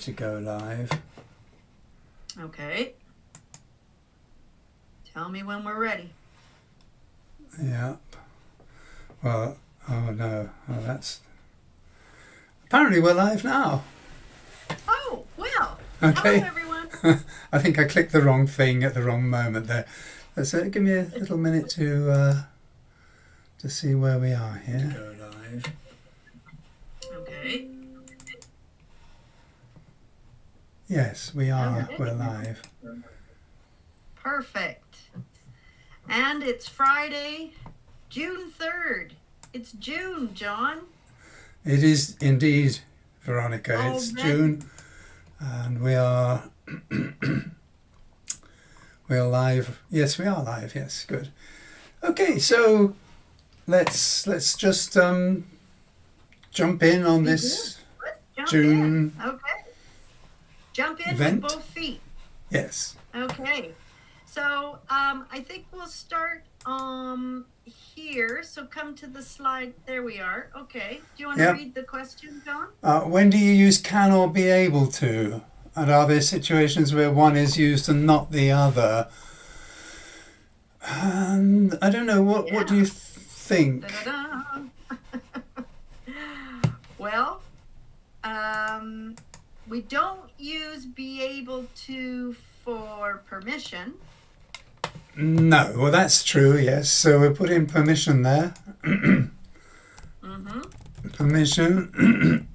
to go live. Okay. Tell me when we're ready. Yep. Well, oh no. Oh, that's... Apparently we're live now. Oh, well. Okay. Hello, everyone. I think I clicked the wrong thing at the wrong moment there. So give me a little minute to see where we are here. Go live. Okay. Yes, we are. Okay. We're live. Perfect. And it's Friday, June 3rd. It's June, John. It is indeed, Veronica. It's Already? June, and we are we're live. Yes, we are live. Yes, good. Okay, so let's just jump in on this Jump June in. Okay. Jump in event. with both feet. Yes. Okay. So I think we'll start here. So come to the slide. There we are. Okay. Do you want to read the question, John? When do you use can or be able to? And are there situations where one is used and not the other? And I don't know. What do you think? Well, we don't use be able to for permission. No, well that's true, yes. So we'll put in permission there. Permission.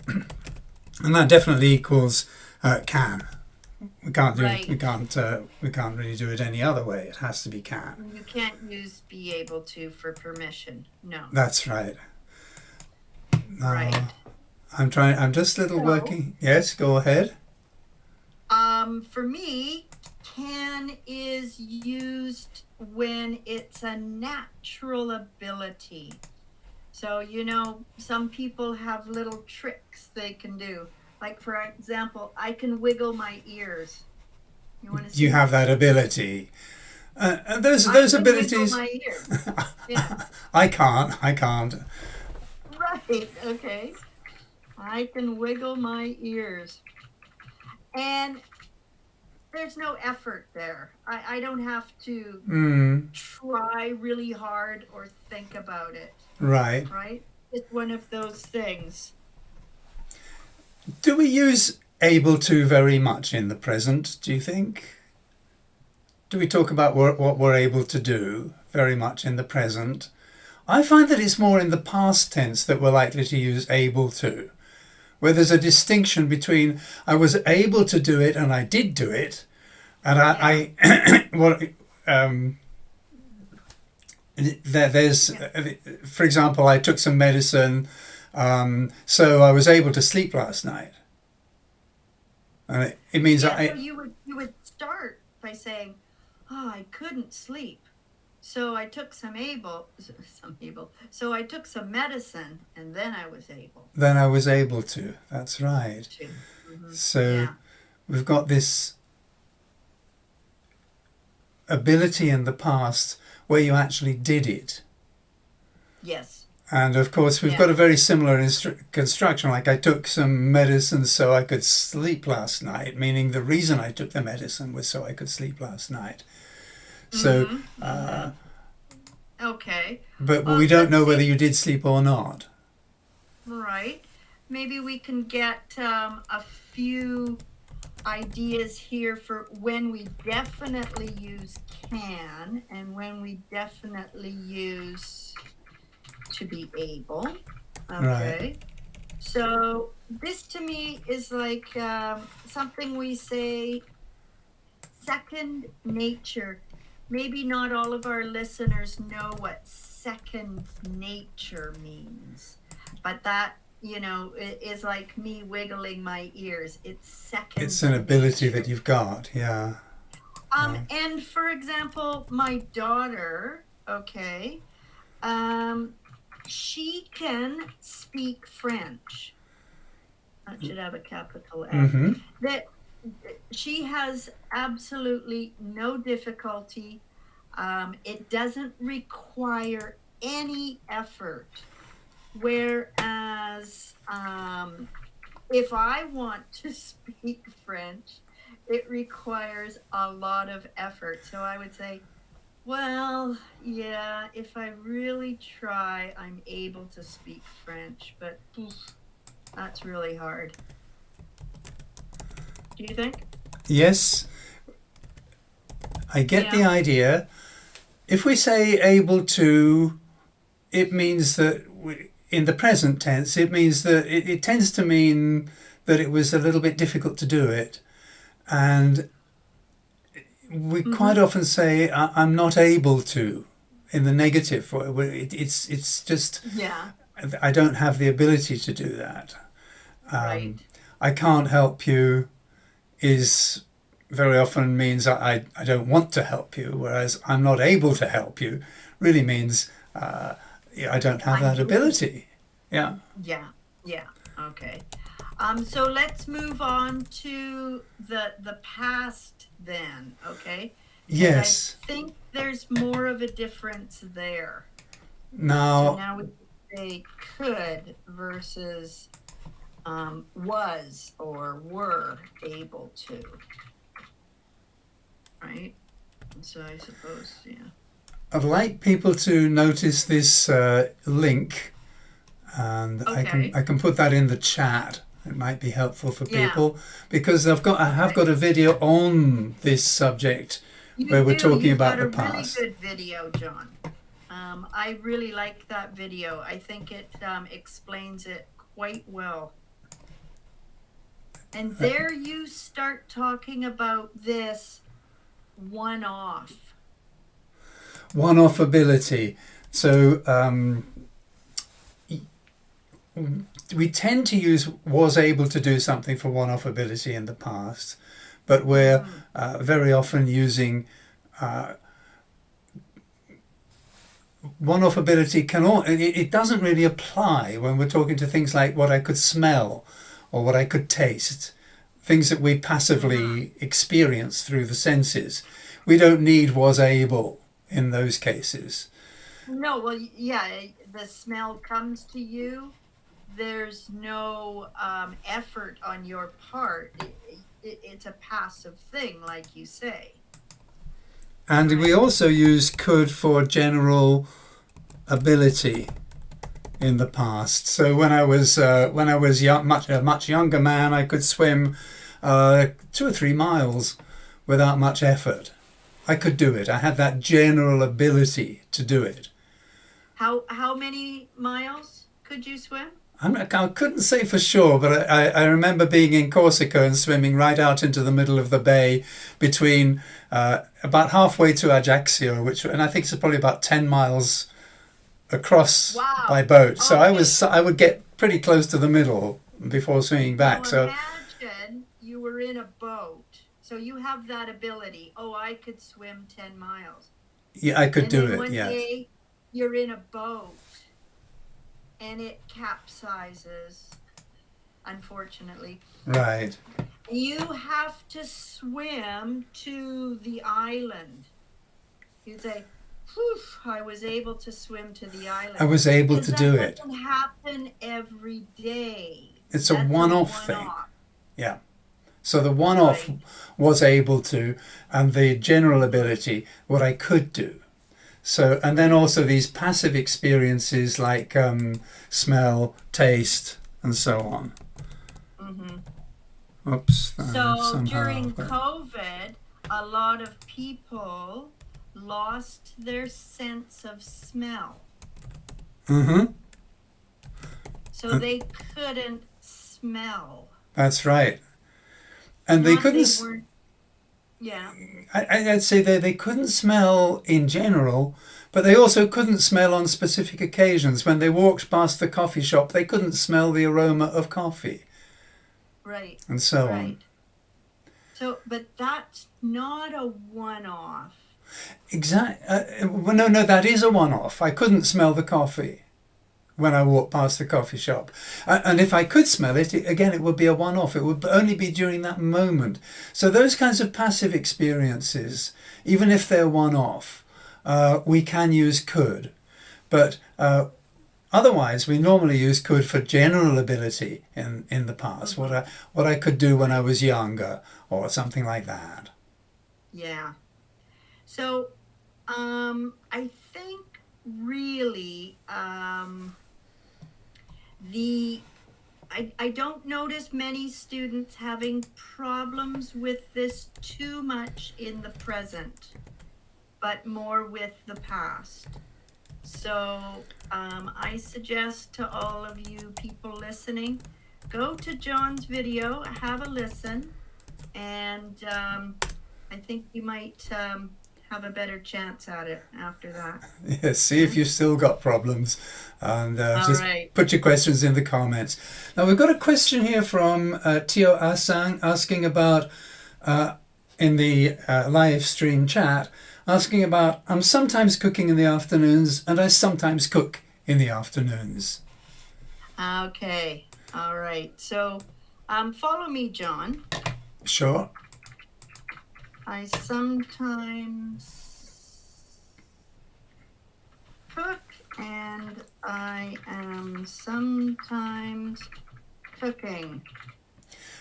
And that definitely equals can. We can't do Right. we can't really do it any other way. It has to be can. You can't use be able to for permission. No. That's right. Right. I'm just a little working. Yes, go ahead. For me, can is used when it's a natural ability. So, you know, some people have little tricks they can do. Like, for example, I can wiggle my ears. You want to see? You have that ability. Those abilities. My ears. Yeah. I can't. Right. Okay. I can wiggle my ears. And there's no effort there. I don't have to try really hard or think about it. Right. Right? It's one of those things. Do we use able to very much in the present, do you think? Do we talk about what we're able to do very much in the present? I find that it's more in the past tense that we're likely to use able to, where there's a distinction between I was able to do it and I did do it, and for example, I took some medicine, so I was able to sleep last night. And it means so you would start by saying, "Oh, I couldn't sleep, so I took some medicine, and then I was able." Then I was able to. That's right. So we've got this ability in the past where you actually did it. Yes. And of course, we've got a very similar construction. Like I took some medicine so I could sleep last night, meaning the reason I took the medicine was so I could sleep last night. So, okay. But we don't know whether you did sleep or not. Right. Maybe we can get a few ideas here for when we definitely use can and when we definitely use to be able. Okay. Right. So this to me is like something we say second nature. Maybe not all of our listeners know what second nature means, but that, you know, is like me wiggling my ears. It's second. It's an ability that you've got, yeah. And for example, my daughter, okay, she can speak French. That should have a capital F. That she has absolutely no difficulty. It doesn't require any effort. Whereas if I want to speak French, it requires a lot of effort. So I would say, well, yeah, if I really try, I'm able to speak French, but that's really hard. Do you think? Yes, I get the Yeah. idea. If we say able to, it means that in the present tense, it means that it tends to mean that it was a little bit difficult to do it. And we quite Mm-hmm. often say, I'm not able to, in the negative. It's just, Yeah. I don't have the ability to do that. Right. I can't help you is very often means I don't want to help you, whereas I'm not able to help you really means I don't have I'm that doing. ability. Yeah. Yeah. Yeah. Okay. So let's move on to the past then, okay? Because I Yes. think there's more of a difference there. So Now, now we say could versus was or were able to, right? So I suppose, yeah. I'd like people to notice this link, and Okay. I can put that in the chat. It might be helpful for Yeah. people because I have Okay. got a video on this subject You where we're do. talking You've about got the a really past. good video, John. I really like that video. I think it explains it quite well. And there you start talking about this one-off. One-off ability. So we tend to use was able to do something for one-off ability in the past, but we're very often using one-off ability it doesn't really apply when we're talking to things like what I could smell or what I could taste, things that we passively experience through the senses. We don't need was able in those cases. No, well, yeah, the smell comes to you. There's no effort on your part. It's a passive thing, like you say. And we Right. also use could for general ability in the past. So when I was a much younger man, I could swim 2 or 3 miles without much effort. I could do it. I had that general ability to do it. How many miles could you swim? I couldn't say for sure, but I remember being in Corsica and swimming right out into the middle of the bay between about halfway to Ajaccio, and I think it's probably about 10 miles across by Wow. boat. So Okay. I would get pretty close to the middle before swinging back. Now So imagine you were in a boat. So you have that ability. Oh, I could swim 10 miles. yeah, I could And do then it. one Yes. day you're in a boat and it capsizes, unfortunately. Right. You have to swim to the island. You'd say, whew, I was able to swim to the I island. was able Because to that do it. doesn't happen every day. It's a That's a one-off thing. one-off. Yeah. So the one-off Right. was able to, and the general ability, what I could do. So, and then also these passive experiences like smell, taste, and so on. Mm-hmm. Oops, So somehow. during COVID, a lot of people lost their sense of smell. Mm-hmm. So they couldn't smell. That's right. And they Not they couldn't. weren't, yeah. I'd say they couldn't smell in general, but they also couldn't smell on specific occasions. When they walked past the coffee shop, they couldn't smell the aroma of coffee, Right, and so on. right. So, but that's not a one-off. Well, no, that is a one-off. I couldn't smell the coffee when I walked past the coffee shop, and if I could smell it, again, it would be a one-off. It would only be during that moment. So those kinds of passive experiences, even if they're one-off, we can use could, but Otherwise, we normally use could for general ability in the past. What I could do when I was younger, or something like that. Yeah. So I think really I don't notice many students having problems with this too much in the present, but more with the past. So I suggest to all of you people listening, go to John's video, have a listen, and I think you might have a better chance at it after that. Yes, see if you've still got problems, and All just right. put your questions in the comments. Now we've got a question here from Tio Asang asking about in the live stream chat, asking about I'm sometimes cooking in the afternoons and I sometimes cook in the afternoons. Okay. All right. So follow me, John. Sure. I sometimes cook and I am sometimes cooking.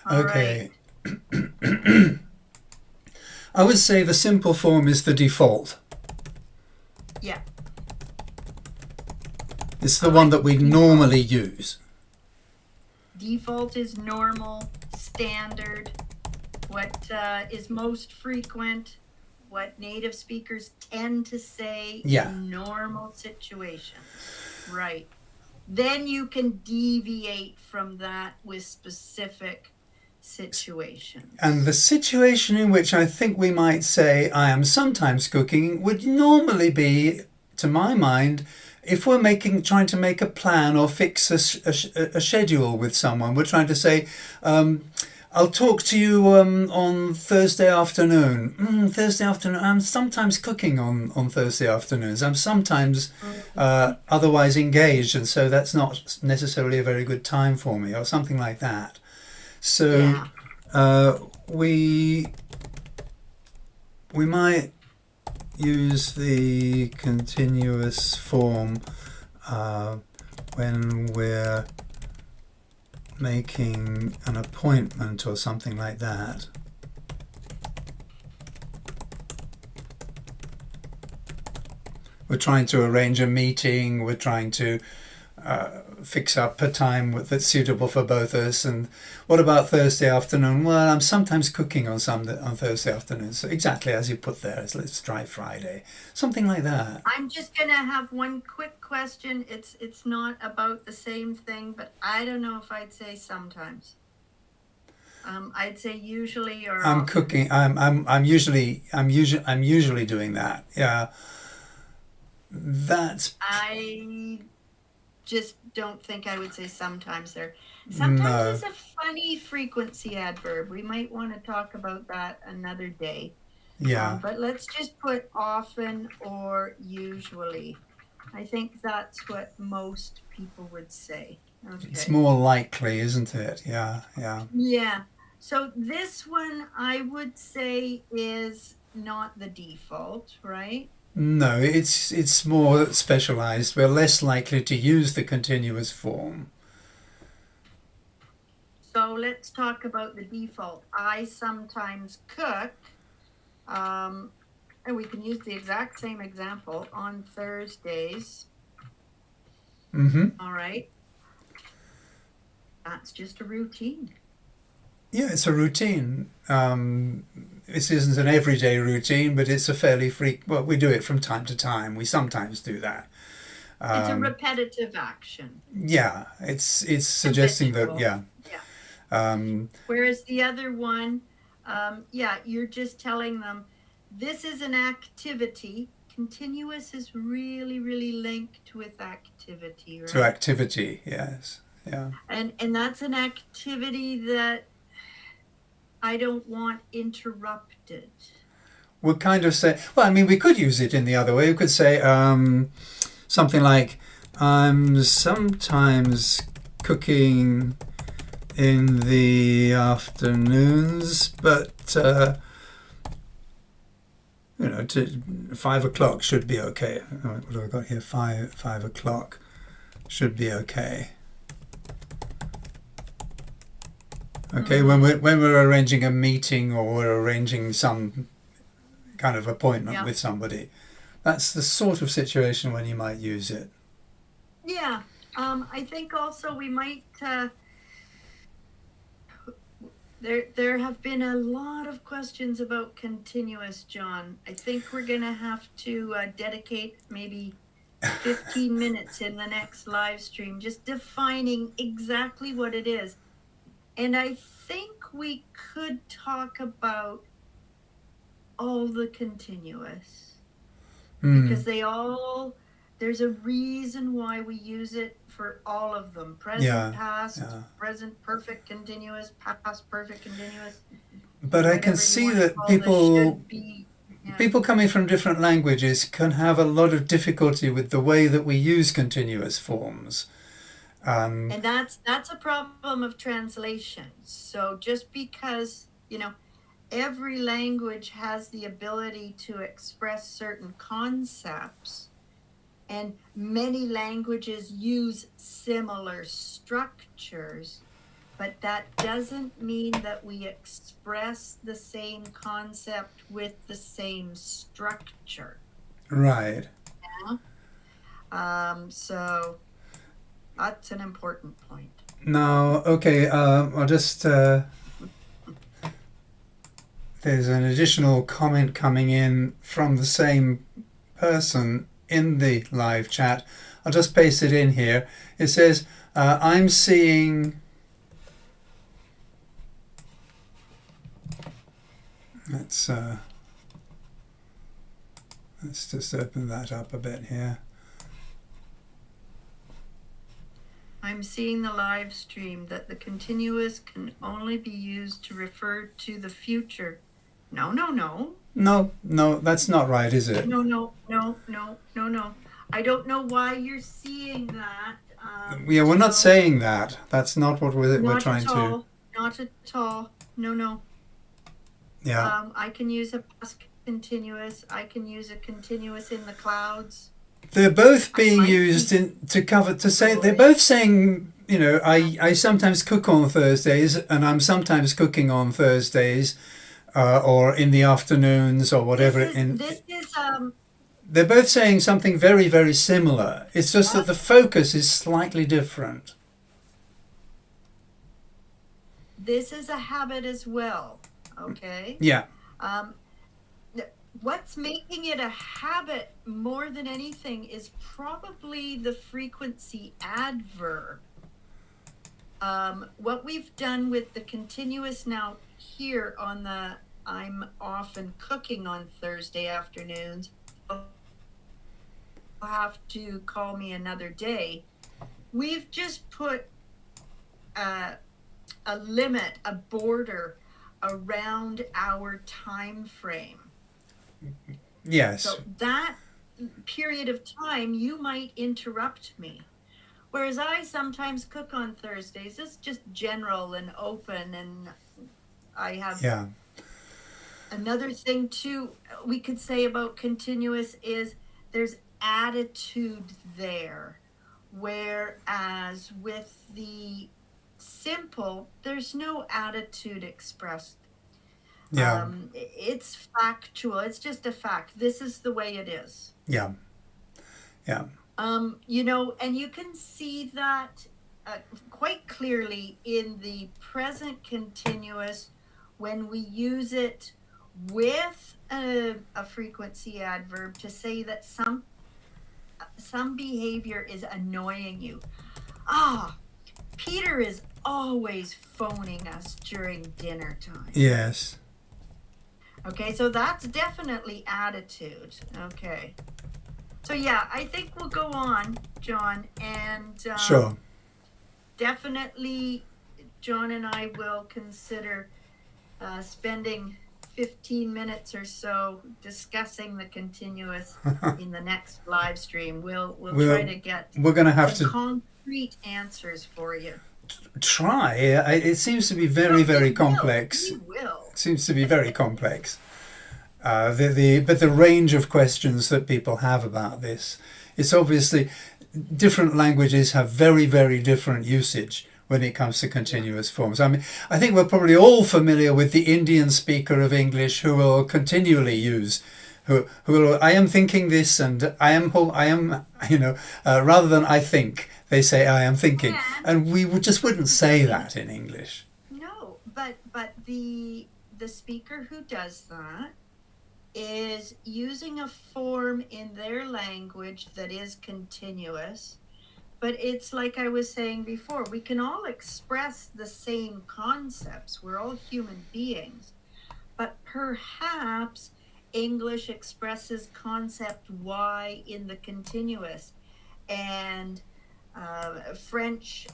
All Okay. right. I would say the simple form is the default. Yeah. It's the one that we normally use. Default is normal, standard, what is most frequent, what native speakers tend to say in normal situations. Right. Then you can deviate from that with specific situations. And the situation in which I think we might say I am sometimes cooking would normally be, to my mind, if we're trying to make a plan or fix a schedule with someone. We're trying to say, I'll talk to you on Thursday afternoon. Thursday afternoon. I'm sometimes cooking on Thursday afternoons. I'm sometimes otherwise engaged, and so that's not necessarily a very good time for me, or something like that. So we might use the continuous form when we're making an appointment or something like that. We're trying to arrange a meeting, we're trying to fix up a time that's suitable for both of us. And what about Thursday afternoon? Well, I'm sometimes cooking on Thursday afternoon. So exactly as you put there, let's try Friday. Something like that. I'm just going to have one quick question. It's not about the same thing, but I don't know if I'd say sometimes. I'd say usually or I'm often. cooking. I'm usually doing that. Yeah. I just don't think I would say sometimes there. Sometimes is a funny frequency adverb. We might want to talk about that another day. Yeah. But let's just put often or usually. I think that's what most people would say. Okay. It's more likely, isn't it? Yeah. Yeah. So this one I would say is not the default, right? No, it's more specialized. We're less likely to use the continuous form. So let's talk about the default. I sometimes cook, and we can use the exact same example on Thursdays. All right. That's just a routine. Yeah, it's a routine. This isn't an everyday routine, but it's a fairly well, we do it from time to time. We sometimes do that. It's a repetitive action. Yeah, it's suggesting that, yeah. Whereas the other one, you're just telling them this is an activity. Continuous is really, really linked with activity, right? To activity, yes. Yeah. And that's an activity that I don't want interrupted. We'll kind of say, well, I mean, we could use it in the other way. We could say something like, I'm sometimes cooking in the afternoons, but, 5 o'clock should be okay. What have I got here? 5 o'clock should be okay. Okay, when we're arranging a meeting or we're arranging some kind of appointment with somebody, that's the sort of situation when you might use it. Yeah. I think also we might, there have been a lot of questions about continuous, John. I think we're going to have to dedicate maybe 15 minutes in the next live stream just defining exactly what it is. And I think we could talk about all the continuous because there's a reason why we use it for all of them. Present, past, present, perfect, continuous, past, perfect, continuous. But I can see that people coming from different languages can have a lot of difficulty with the way that we use continuous forms. And that's a problem of translation. So just because, every language has the ability to express certain concepts, and many languages use similar structures, but that doesn't mean that we express the same concept with the same structure. Right. Yeah. So that's an important point. Now, okay, I'll just... there's an additional comment coming in from the same person in the live chat. I'll just paste it in here. It says, I'm seeing... Let's just open that up a bit here. I'm seeing the live stream that the continuous can only be used to refer to the future. No. No, that's not right, is it? No. I don't know why you're seeing that. Yeah, we're not saying that. That's not what we're trying to... Not at all. No. Yeah. I can use a past continuous. I can use a continuous in the clouds. They're both being used they're both saying, I sometimes cook on Thursdays and I'm sometimes cooking on Thursdays, or in the afternoons or whatever. They're both saying something very, very similar. It's just that the focus is slightly different. This is a habit as well, okay? Yeah. What's making it a habit more than anything is probably the frequency adverb. What we've done with the continuous now here on the I'm often cooking on Thursday afternoons, you'll have to call me another day. We've just put a limit, a border around our time frame. Yes. So that period of time, you might interrupt me. Whereas I sometimes cook on Thursdays. It's just general and open, and I have... Yeah. Another thing, too, we could say about continuous is there's attitude there. Whereas with the simple, there's no attitude expressed. Yeah. It's factual. It's just a fact. This is the way it is. Yeah. And you can see that quite clearly in the present continuous when we use it with a frequency adverb to say that some behavior is annoying you. Peter is always phoning us during dinner time. Yes. Okay, so that's definitely attitude. Okay. So yeah, I think we'll go on, John, and sure. Definitely John and I will consider spending 15 minutes or so discussing the continuous in the next live stream. We'll try to get concrete answers for you. Try. It seems to be very, very complex. We will. It seems to be very complex. But the range of questions that people have about this, it's obviously different languages have very, very different usage when it comes to continuous forms. I mean, I think we're probably all familiar with the Indian speaker of English who will continually use, who will, I am thinking this, and I am, rather than I think, they say I am thinking, and we just wouldn't say that in English. No, but the speaker who does that is using a form in their language that is continuous. But it's like I was saying before, we can all express the same concepts. We're all human beings. But perhaps English expresses concept Y in the continuous, and French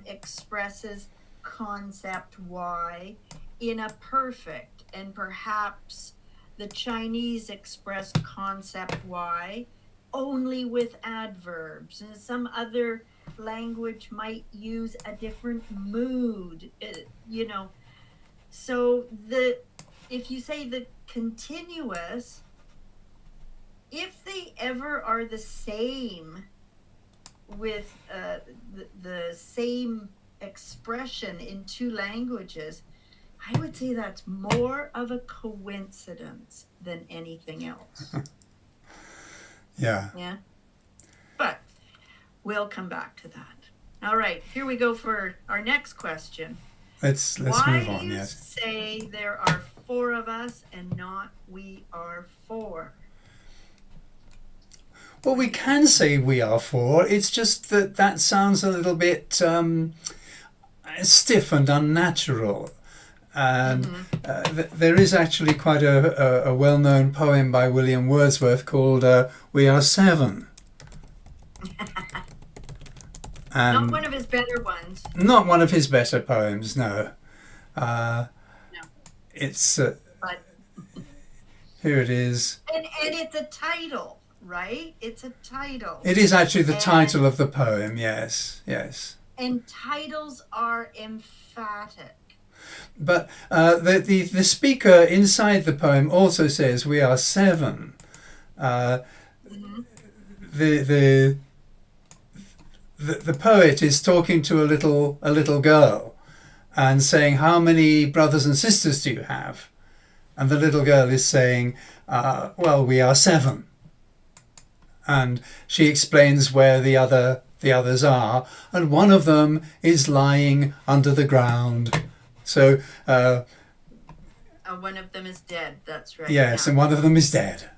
expresses concept Y in a perfect, and perhaps the Chinese express concept Y only with adverbs, and some other language might use a different mood, So if you say the continuous, if they ever are the same with the same expression in two languages, I would say that's more of a coincidence than anything else. Yeah. Yeah. But we'll come back to that. All right, here we go for our next question. Let's move on. Why do you Yes. say there are four of us and not we are four? Well, we can say we are four. It's just that sounds a little bit stiff and unnatural. And there is actually quite a well-known poem by William Wordsworth called We Are Seven. Not one of his better ones. Not one of his better poems, no. No. It's But here it is. and it's a title, right? It's a title. It is actually the title of the poem, yes, yes. And titles are emphatic. But the speaker inside the poem also says we are seven. The poet is talking to a little girl and saying, how many brothers and sisters do you have? And the little girl is saying, well, we are seven. And she explains where the others are, and one of them is lying under the ground. So one of them is dead, that's right. yes, and one of them is dead.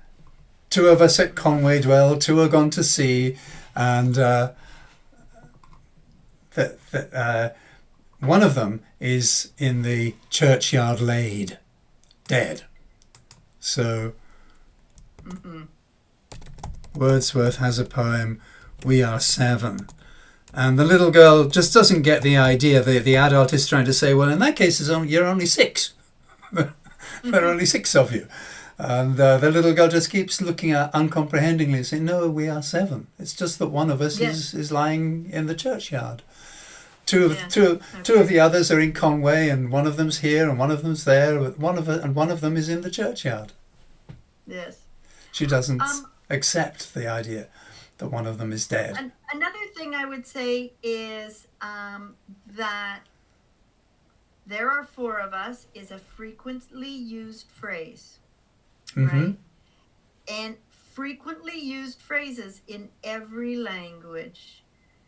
Two of us at Conway dwell, two are gone to sea, and one of them is in the churchyard laid, dead. So Wordsworth has a poem, We Are Seven. And the little girl just doesn't get the idea. The adult is trying to say, well, in that case, you're only six. There are only six of you. And the little girl just keeps looking at uncomprehendingly, saying, no, we are seven. It's just that one of us is lying in the churchyard. Two of the others are in Conway, and one of them's here, and one of them's there, and one of them is in the churchyard. Yes. She doesn't accept the idea that one of them is dead. Another thing I would say is that there are four of us is a frequently used phrase, right? And frequently used phrases in every language,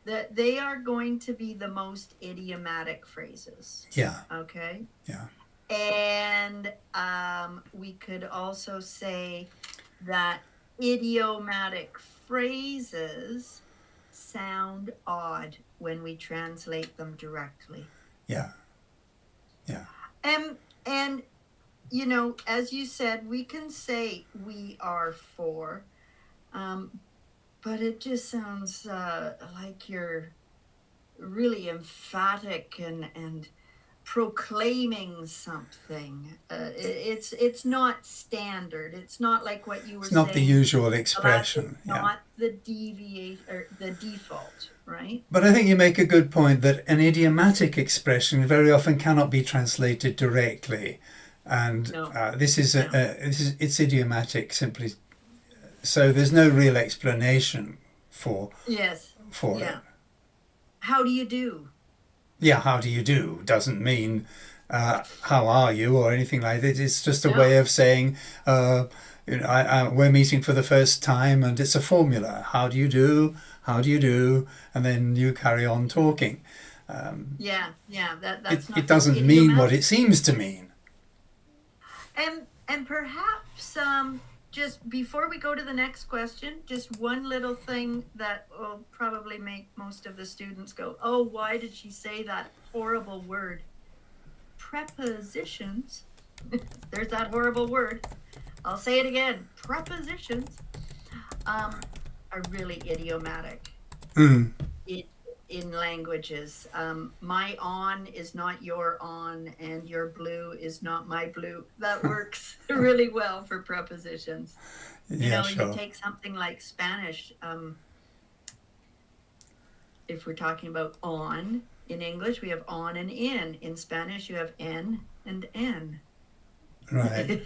that they are going to be the most idiomatic phrases. Yeah. Okay. Yeah. And we could also say that idiomatic phrases sound odd when we translate them directly. Yeah. Yeah. And as you said, we can say we are four, but it just sounds like you're really emphatic and proclaiming something. It's not standard. It's not like what you were saying. It's not the usual expression. It's not the the default, right? But I think you make a good point that an idiomatic expression very often cannot be translated directly, and it's idiomatic simply. So there's no real explanation for for it. Yeah. How do you do? Yeah, how do you do doesn't mean how are you or anything like that. It's just a No. way of saying, we're meeting for the first time, and it's a formula. How do you do? How do you do? And then you carry on talking. Yeah, that's It not the doesn't mean what idiomatic. it seems to mean. And perhaps just before we go to the next question, just one little thing that will probably make most of the students go, "Oh, why did she say that horrible word?" Prepositions. There's that horrible word. I'll say it again. Prepositions are really idiomatic Mm, in languages. My on is not your on, and your blue is not my blue. That works really well for prepositions. yeah, You sure. take something like Spanish. If we're talking about on, in English, we have on and in. In Spanish, you have en and en. Right.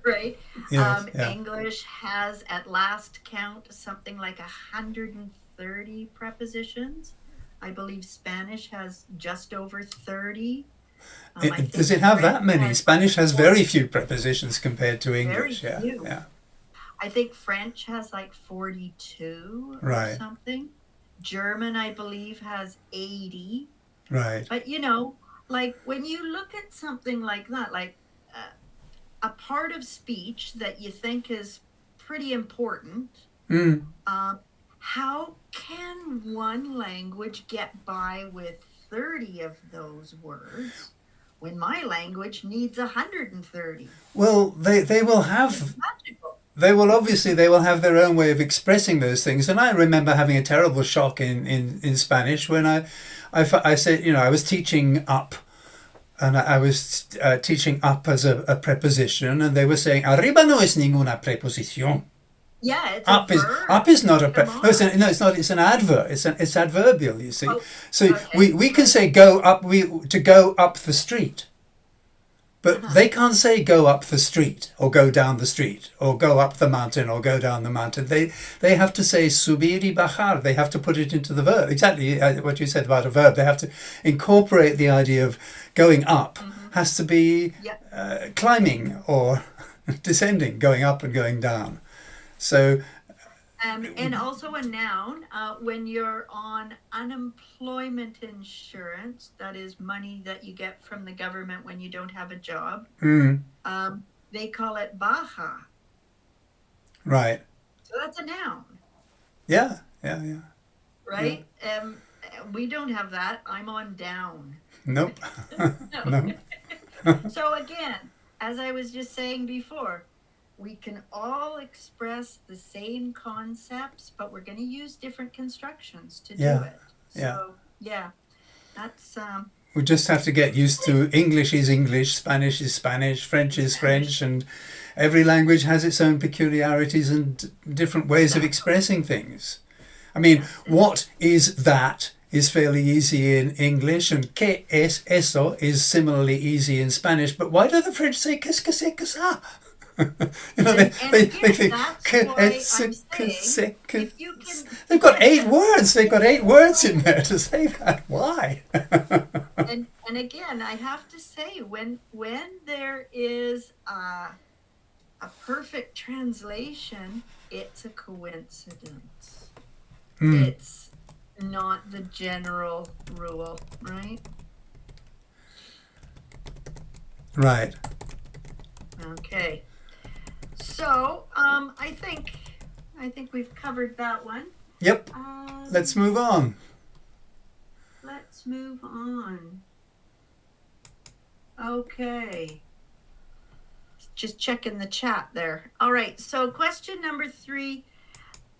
Right? Yes. Yeah. English has, at last count, something like 130 prepositions. I believe Spanish has just over 30. I Does think it have that French many? has Spanish has 40, very few prepositions compared to very English. Yeah. few. Yeah. I think French has like 42 or Right. something. German, I believe, has 80. Right. But like when you look at something like that, like a part of speech that you think is pretty important, Mm. um, how can one language get by with 30 of those words when my language needs 130? Well, they will It's have magical. they will have their own way of expressing those things. And I remember having a terrible shock in Spanish when I said, I was teaching up, and I was teaching up as a preposition, and they were saying arriba no es ninguna preposición. Yeah, it's a Up verb. is not a Come no, on. no, it's not. It's an adverb. It's adverbial. You see, Oh, so okay. we can Right. say go up to go up the street. But Uh-huh. they can't say go up the street or go down the street or go up the mountain or go down the mountain. They have to say subir y bajar. They have to put it into the verb. Exactly what you said about a verb. They have to incorporate the idea of going up Mm-hmm. has to be Yeah. climbing or descending, going up and going down. So And also a noun, when you're on unemployment insurance, that is money that you get from the government when you don't have a job, mm, they call it baja. right, So that's a noun, yeah, yeah, yeah, yeah. right? We don't have that. I'm on down. Nope, No. no, So again, as I was just saying before, we can all express the same concepts, but we're going to use different constructions to do yeah, it. yeah. So yeah, that's We just have to get used to English is English, Spanish is Spanish, French is Spanish. French, and every language has its own peculiarities and different ways of Exactly. expressing things. I mean, That's it. what is that is fairly easy in English, and que es eso is similarly easy in Spanish. But why do the French say qu'est-ce que c'est que ça? You know, And they again, think that's que why es I'm que saying c'est que. if you can They've got 8 words. They've got 8 words in there to say that. Why? and again, I have to say when there is a perfect translation, it's a coincidence. Mm, It's not the general rule, right? right. Okay. So, I think we've covered that one. Yep. Let's move on. Let's move on. Okay. Just checking the chat there. All right. So, question number 3.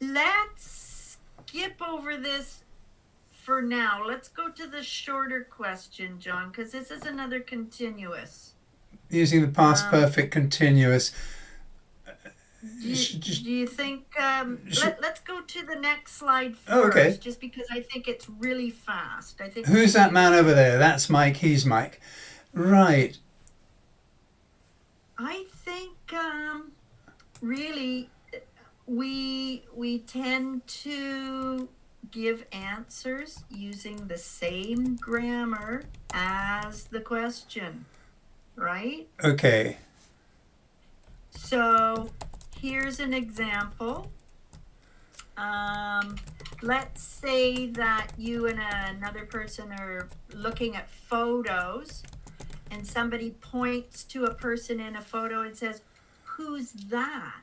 Let's skip over this for now. Let's go to the shorter question, John, because this is another continuous. Using the past perfect continuous. Do you think let's go to the next slide first, Oh, okay. just because I think it's really fast. I think Who's that man over there? That's Mike. He's Mike. Right. I think really we tend to give answers using the same grammar as the question, right? Okay. So here's an example. Let's say that you and another person are looking at photos, and somebody points to a person in a photo and says, "Who's that?"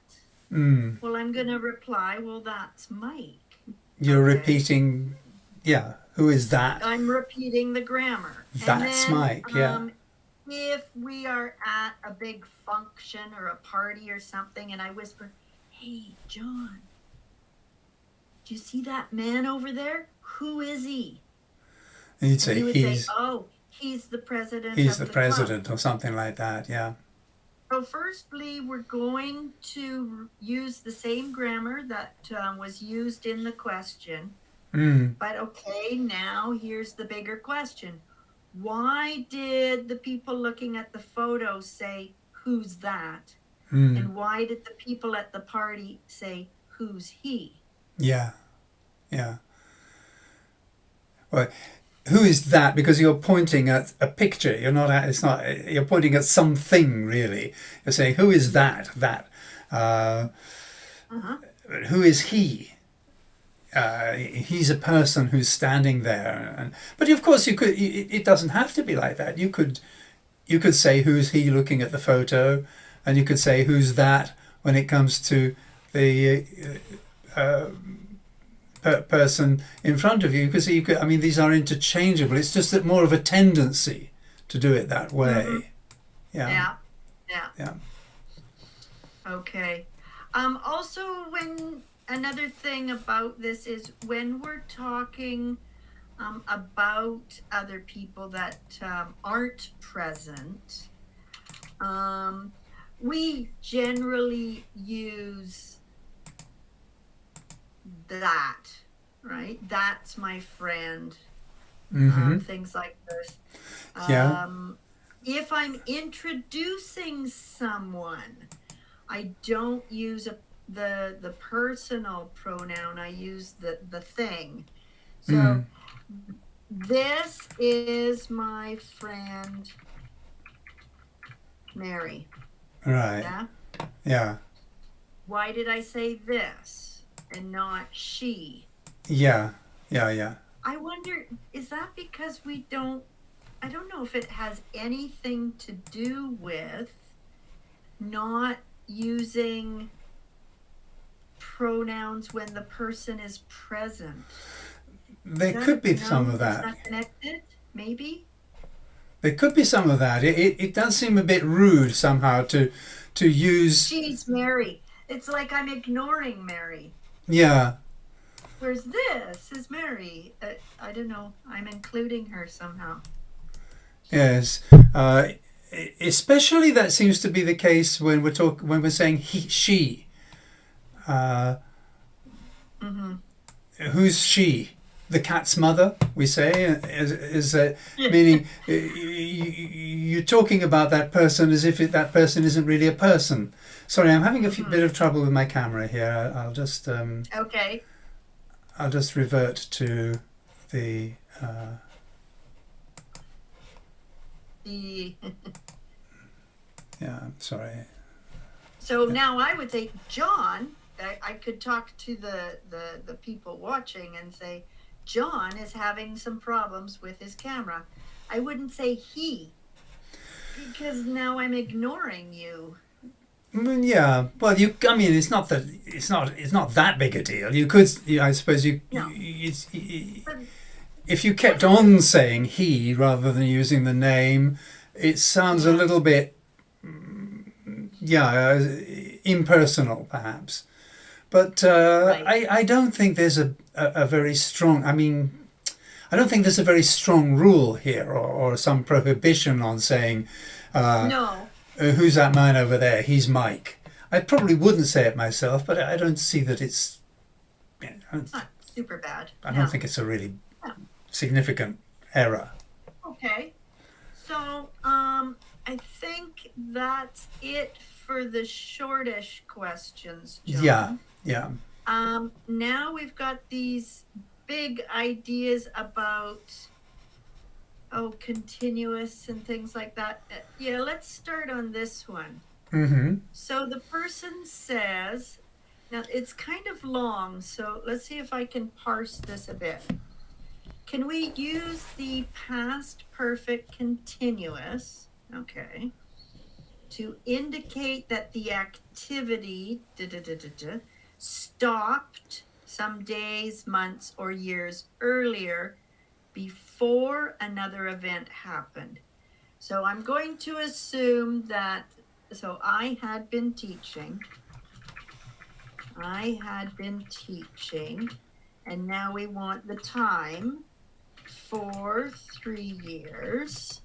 Well, I'm going to reply, "Well, that's Mike." You're Okay. repeating, yeah, who is that? I'm repeating the grammar. That's and then, Mike, yeah. If we are at a big function or a party or something, and I whisper, "Hey, John, do you see that man over there? Who is he?" And you'd And say, you would say, "Oh, he's the president he's of the the club." president or something like that, yeah. So firstly, we're going to use the same grammar that was used in the question. But okay, now here's the bigger question. Why did the people looking at the photo say, "Who's that?" And why did the people at the party say, "Who's he?" Yeah, yeah. Well, who is that? Because you're pointing at a picture. You're not at, it's not, you're pointing at something really. You're saying, who is that? Who is he? He's a person who's standing there. But of course you could, it doesn't have to be like that. You could say, who's he looking at the photo? And you could say, who's that when it comes to the person in front of you, because I mean, these are interchangeable. It's just that more of a tendency to do it that way. Yeah. Okay. Also, another thing about this is when we're talking about other people that aren't present, we generally use that, right? That's my friend. Things like this. If I'm introducing someone, I don't use the personal pronoun. I use the thing. So this is my friend Mary. Right. Yeah. Yeah. Why did I say this and not she? Yeah. I wonder, is that because I don't know if it has anything to do with not using pronouns when the person is present. There could be some of that. Is that connected? Maybe? There could be some of that. It does seem a bit rude somehow to use. She's Mary. It's like I'm ignoring Mary. Yeah. Whereas this is Mary. I don't know. I'm including her somehow. Yes. Especially that seems to be the case when we're saying he, she. Who's she? The cat's mother, we say, is meaning you're talking about that person as if that person isn't really a person. Sorry, I'm having a bit of trouble with my camera here. I'll just okay. I'll just revert to the yeah. Sorry. So now I would say, John. I could talk to the people watching and say, John is having some problems with his camera. I wouldn't say he, because now I'm ignoring you. Yeah, well, I mean, it's not that big a deal. You could, I suppose, No. if you kept on saying he rather than using the name, it sounds a little bit, impersonal, perhaps. But Right. I don't think there's a very strong. I mean, I don't think there's a very strong rule here, or some prohibition on saying, No. Who's that man over there? He's Mike. I probably wouldn't say it myself, but I don't see that it's. It's not super bad. I don't think it's a really significant error. Okay. So I think that's it for the shortish questions, John. Yeah. Now we've got these big ideas about, continuous and things like that. Yeah, let's start on this one. Mm-hmm. So the person says, now it's kind of long, so let's see if I can parse this a bit. Can we use the past perfect continuous, okay, to indicate that the activity stopped some days, months, or years earlier before another event happened? So I'm going to assume that, so I had been teaching, and now we want the time for 3 years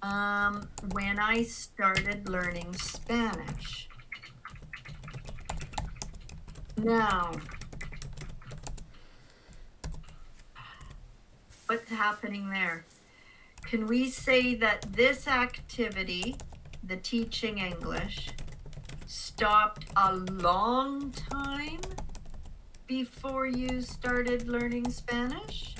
when I started learning Spanish. Now, what's happening there? Can we say that this activity, the teaching English, stopped a long time before you started learning Spanish?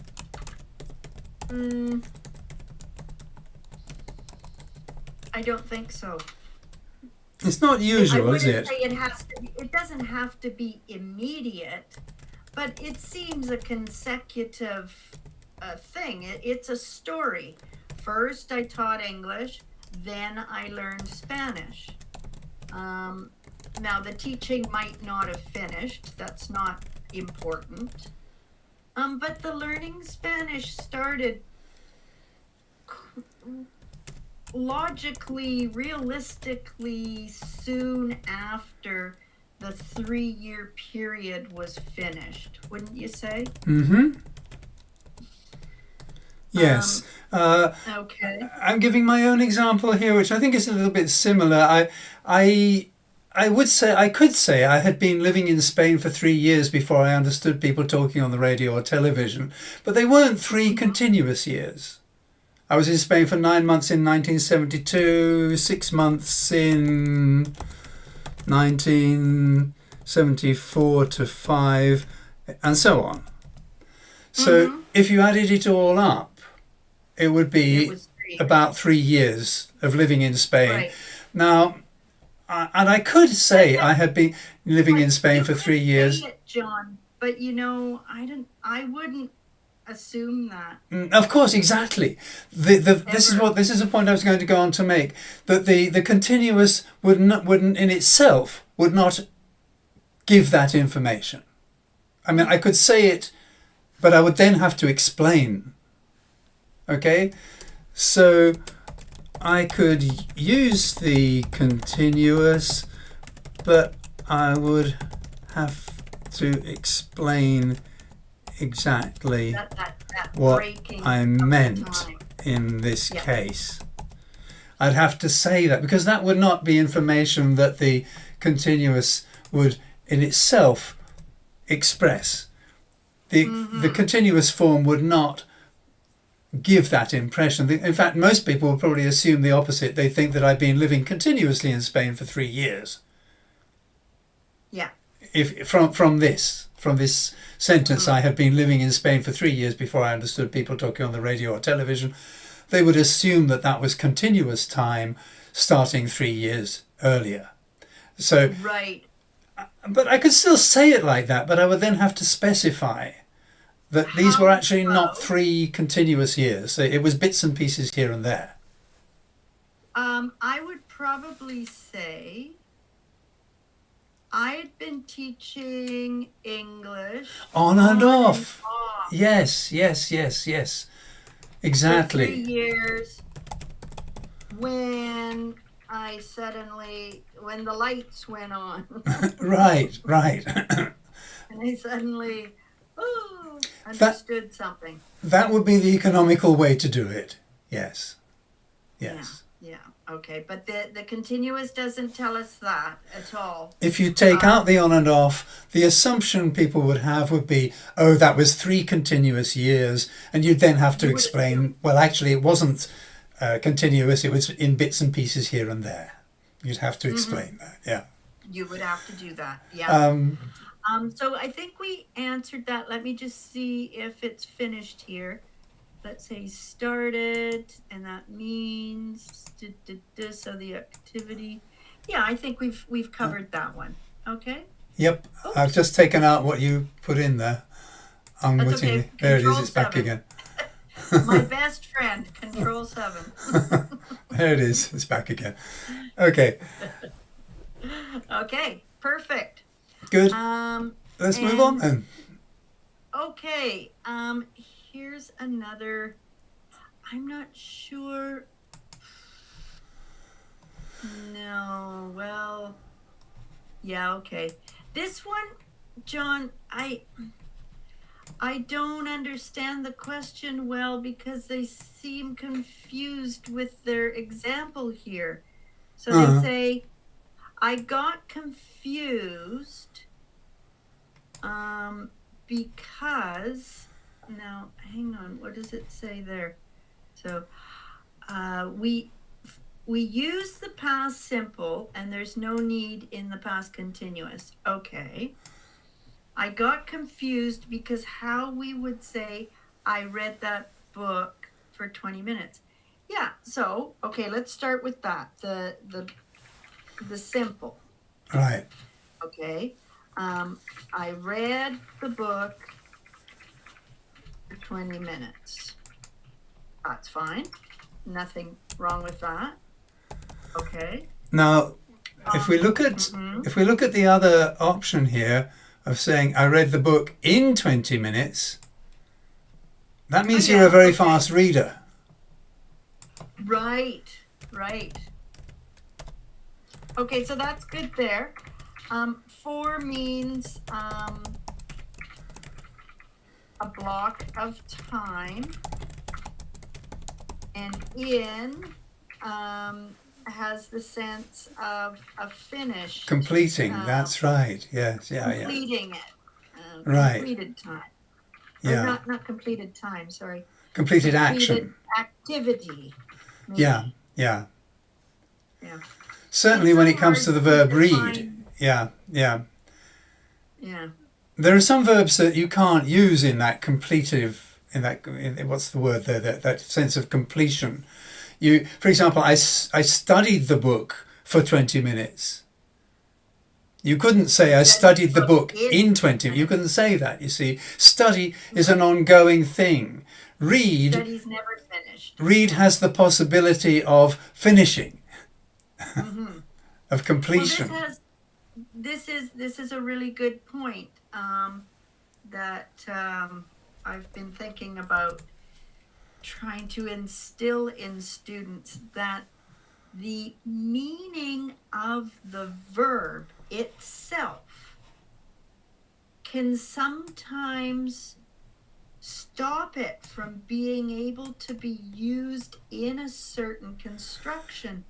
I don't think so. It's not usual, is it? Say it has to be, it doesn't have to be immediate, but it seems a consecutive thing. It's a story. First I taught English, then I learned Spanish. Now the teaching might not have finished, that's not important. But the learning Spanish started logically, realistically soon after the 3-year period was finished, wouldn't you say? Mm-hmm. Yes. Okay. I'm giving my own example here, which I think is a little bit similar. I could say I had been living in Spain for 3 years before I understood people talking on the radio or television, but they weren't 3 continuous years. I was in Spain for 9 months in 1972, 6 months in 1974 to 5, and so on. So if you added it all up, it would be about 3 years of living in Spain. Right. Now, and I could say I had been living in Spain for 3 years. John, but I wouldn't assume that. Of course, exactly. This is a point I was going to go on to make, that the continuous wouldn't in itself would not give that information. I mean, I could say it, but I would then have to explain. Okay, so I could use the continuous, but I would have to explain exactly what I meant in this case. I'd have to say that, because that would not be information that the continuous would in itself express. The continuous form would not give that impression. In fact, most people will probably assume the opposite. They think that I've been living continuously in Spain for 3 years. Yeah. If from this sentence, I have been living in Spain for 3 years before I understood people talking on the radio or television, they would assume that that was continuous time starting 3 years earlier. So, right. But I could still say it like that, but I would then have to specify that these were actually not 3 continuous years. So it was bits and pieces here and there. I would probably say I had been teaching English on and off. Yes. Exactly. For 3 years when the lights went on. Right. And I suddenly, understood something. That would be the economical way to do it. Yes. Yeah. Okay, but the continuous doesn't tell us that at all. If you take out the on and off, the assumption people would have would be, oh, that was 3 continuous years, and you'd then have to explain, well, actually it wasn't continuous, it was in bits and pieces here and there. You'd have to explain that, yeah. You would have to do that. Yeah. Um, So I think we answered that. Let me just see if it's finished here. Let's say started, and that means so the activity. Yeah, I think we've covered that one. Okay. yep, I've Oops, just taken out what you put in there that's okay. unwittingly. There it is, Control it's back 7. again. My best friend, Control 7. There it is, it's back again. Okay, Okay, perfect. good. Let's move on And then. okay, here's another. I'm not sure. No, well, yeah, okay. This one, John, I don't understand the question well because they seem confused with their example here. So they Uh-huh. say, I got confused because, now hang on, what does it say there? So we use the past simple and there's no need in the past continuous. Okay. I got confused because how we would say, I read that book for 20 minutes. Yeah, so, okay, let's start with that, the simple, Right. okay? I read the book for 20 minutes. That's fine. Nothing wrong with that. Okay. Now, if we look at mhm. if we look at the other option here of saying I read the book in 20 minutes, that Oh means you're a yeah, very okay. fast reader. Right. Okay, so that's good there. For means a block of time, and in has the sense of a finished, Completing, that's right. Yes, yeah. completing it, Right. completed time. Or Yeah. not completed time, sorry. Completed Completed action. activity. Maybe. Yeah. Yeah. Certainly It's when so it comes to hard the to verb read. define. Yeah. Yeah. There are some verbs that you can't use in that completive, what's the word there, that sense of completion. For example, I studied the book for 20 minutes. You couldn't say I studied the book in 20 minutes. You couldn't say that, you see. Study is an ongoing thing. Study's never finished. Read has the possibility of finishing, Mm-hmm. of completion. Well, this is a really good point that I've been thinking about trying to instill in students, that the meaning of the verb itself can sometimes stop it from being able to be used in a certain construction,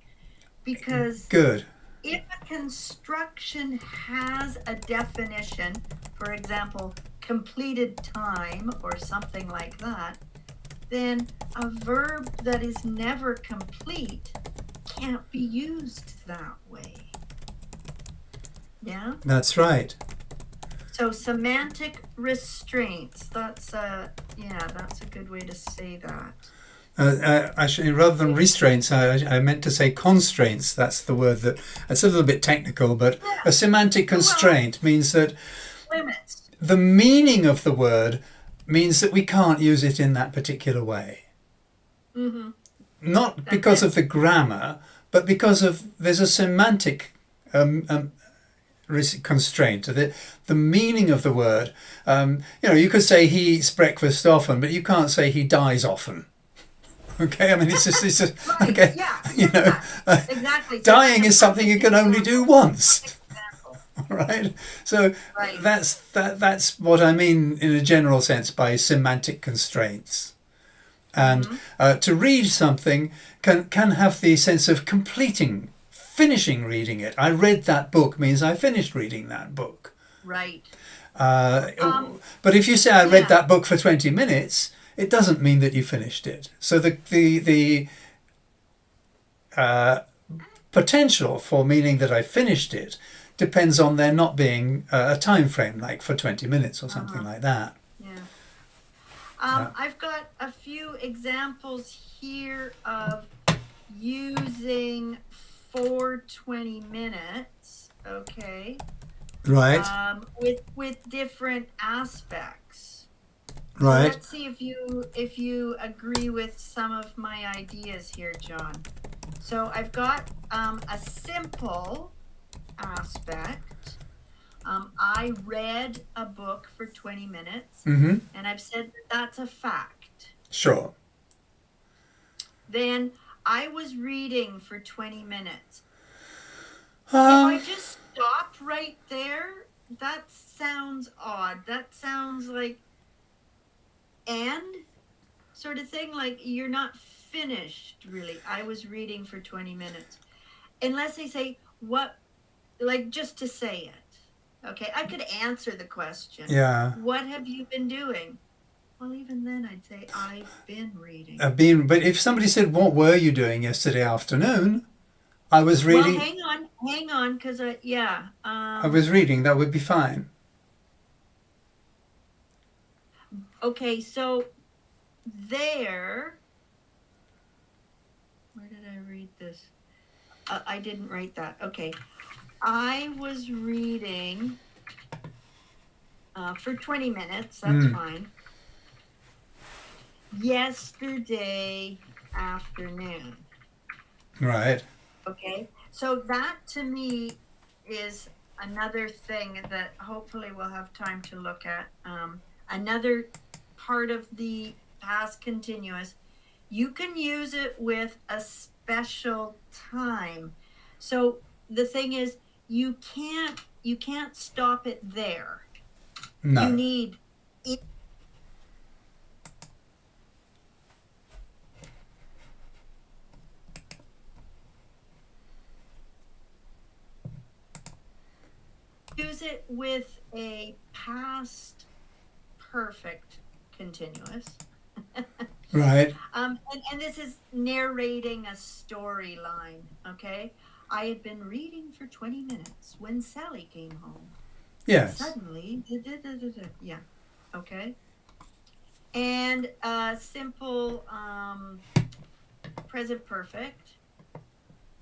because Good. if a construction has a definition, for example, completed time or something like that, then a verb that is never complete can't be used that way. Yeah? That's right. So semantic restraints, that's a good way to say that. Actually, rather than restraints, I meant to say constraints. That's the word that's a little bit technical, but Yeah. a semantic constraint means that Limits. the meaning of the word means that we can't use it in that particular way. Mm-hmm. Not because of the grammar, but because there's a semantic constraint. The meaning of the word. You could say he eats breakfast often, but you can't say he dies often. Okay, I mean it's just Right. Okay. Yeah. Exactly. So Dying is something you can only do once. Right. So right. that's what I mean in a general sense by semantic constraints. And to read something can have the sense of completing, finishing reading it. I read that book means I finished reading that book. Right. But if you say I read that book for 20 minutes, it doesn't mean that you finished it. So the potential for meaning that I finished it depends on there not being a time frame, like for 20 minutes or something like that. Yeah. Yeah. I've got a few examples here of using for 20 minutes, okay, Right, with different aspects. So right. let's see if you agree with some of my ideas here, John. So I've got a simple aspect. I read a book for 20 minutes, Mm-hmm. and I've said that that's a fact. Sure. Then I was reading for 20 minutes. If Uh, I just stop right there, that sounds odd. That sounds like and sort of thing, like you're not finished really. I was reading for 20 minutes. Unless they say what, like just to say it. Okay, I could answer the question. yeah. What have you been doing? Well, even then I'd say I've been reading. But if somebody said, "What were you doing yesterday afternoon?" I was Well, reading. hang on, because yeah. I was reading. That would be fine. Okay, so there. Where did I read this? I didn't write that. Okay, I was reading for 20 minutes. That's fine. Yesterday afternoon. Right. Okay, so that to me is another thing that hopefully we'll have time to look at. Another part of the past continuous. You can use it with a special time. So the thing is, you can't stop it there. No. You need use it with a past perfect continuous. Right. And this is narrating a storyline, okay? I had been reading for 20 minutes when Sally came home. Yes. Suddenly, yeah, okay? And simple present perfect,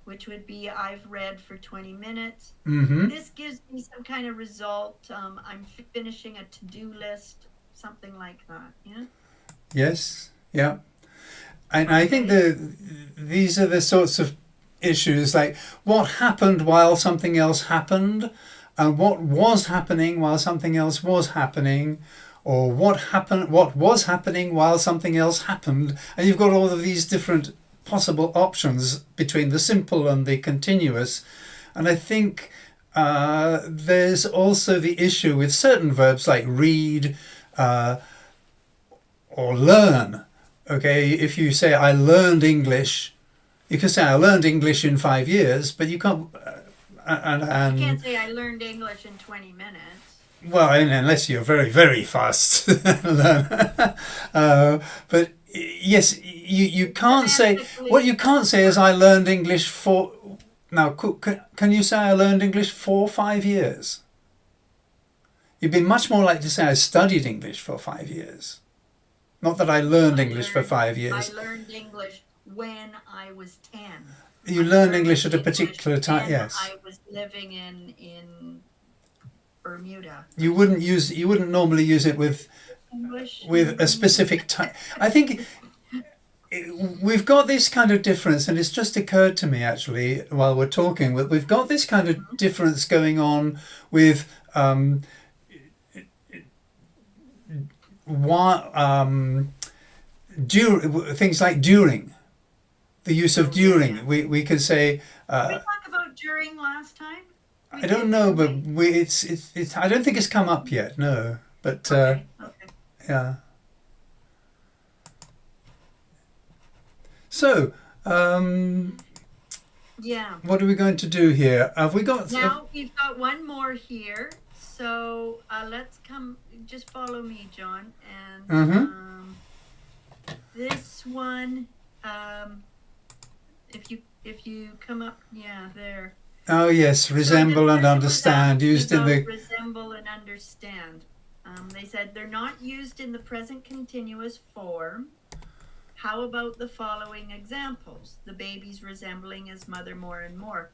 which would be I've read for 20 minutes. Mm-hmm. This gives me some kind of result. I'm finishing a to-do list, something like that, yeah? Yes. Yeah. And I think Okay. these are the sorts of issues like what happened while something else happened, and what was happening while something else was happening, or what was happening while something else happened, and you've got all of these different possible options between the simple and the continuous. And I think there's also the issue with certain verbs like read or learn. Okay, if you say I learned English, you can say I learned English in 5 years, but you can't. You can't say I learned English in 20 minutes. Well, unless you're very very fast learner. But yes, you can't say what you can't say is I learned English for. Now, can you say I learned English for 5 years? You'd be much more likely to say I studied English for 5 years. Not that I learned English for 5 years. I learned English when I was 10. You I learn English at a particular time. when Yes. I was living in Bermuda. You wouldn't normally use it with English a specific time. I think we've got this kind of difference, and it's just occurred to me actually while we're talking. We've got this kind of difference going on with things like during. The use of during. Yeah. We can say. Did we talk about during last time? I don't know, but it's. I don't think it's come up yet. No, but Okay. yeah. So, Yeah. what are we going to do here? Have we got? Now we've got one more here. So let's come. Just follow me, John. And this one, if you come up, yeah, there. Oh yes, So resemble the and person was understand asking used in about the resemble and understand. They said they're not used in the present continuous form. How about the following examples? The baby's resembling his mother more and more.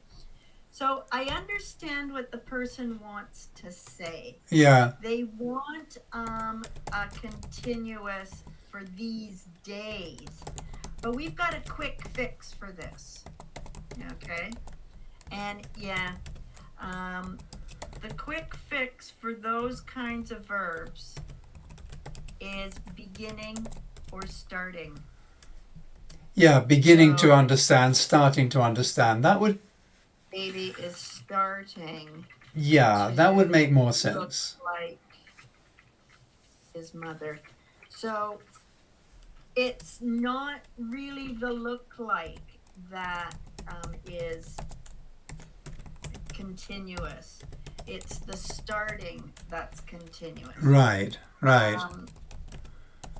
So I understand what the person wants to say. yeah. They want a continuous for these days, but we've got a quick fix for this. Okay, and yeah, the quick fix for those kinds of verbs is beginning or starting. Yeah, beginning to So understand, starting to understand. That would, baby is starting yeah, that would to make more look sense. like his mother. So it's not really the look like that is continuous. It's the starting that's continuous. Right, right.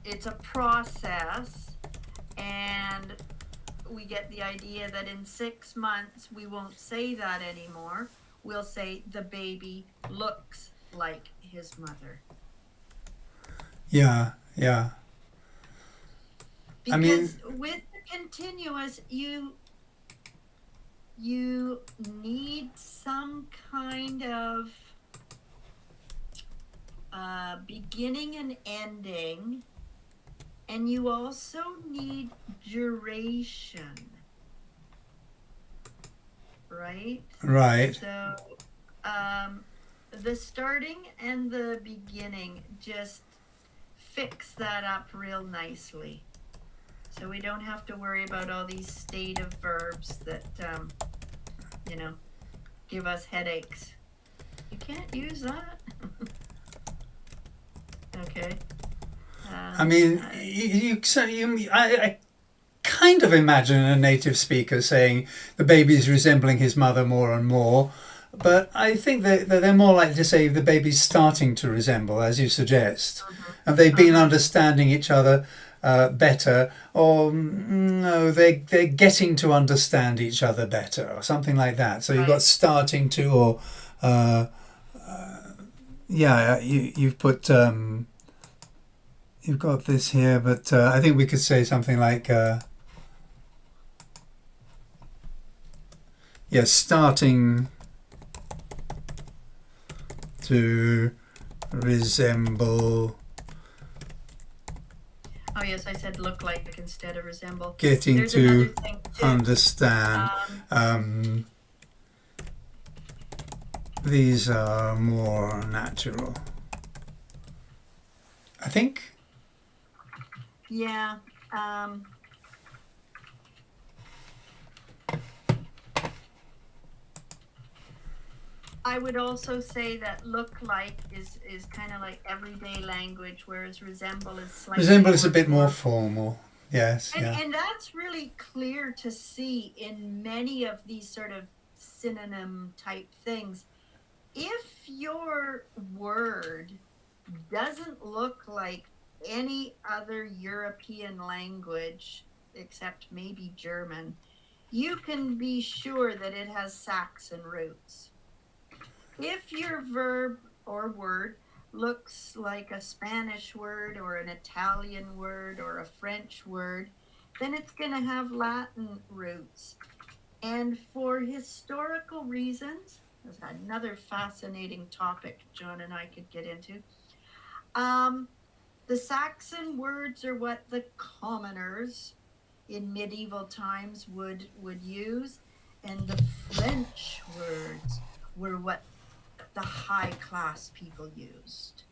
It's a process, and we get the idea that in 6 months we won't say that anymore. We'll say the baby looks like his mother. Yeah, yeah. I mean, Because with the continuous, you need some kind of beginning and ending, and you also need duration, right? right. So the starting and the beginning just fix that up real nicely. So we don't have to worry about all these stative verbs that, give us headaches. You can't use that. Okay. I mean, I kind of imagine a native speaker saying the baby's resembling his mother more and more, but I think that they're more likely to say the baby's starting to resemble, as you suggest, and they've been understanding each other better, or no, they're getting to understand each other better, or something like that. So you've got Right. starting to, or yeah, you've put. You've got this here, but I think we could say something like, yes, starting to resemble, Oh yes, I said look like instead of resemble. getting There's another to thing too. understand. Um, These are more natural, I think. yeah. I would also say that look like is kind of like everyday language, whereas resemble is slightly Resemble is a bit more formal. formal. Yes, And yeah. and that's really clear to see in many of these sort of synonym type things. If your word doesn't look like any other European language except maybe German, you can be sure that it has Saxon roots. If your verb or word looks like a Spanish word or an Italian word or a French word, then it's going to have Latin roots. And for historical reasons, that's another fascinating topic John and I could get into. The Saxon words are what the commoners in medieval times would use, and the French words were what the high class people used.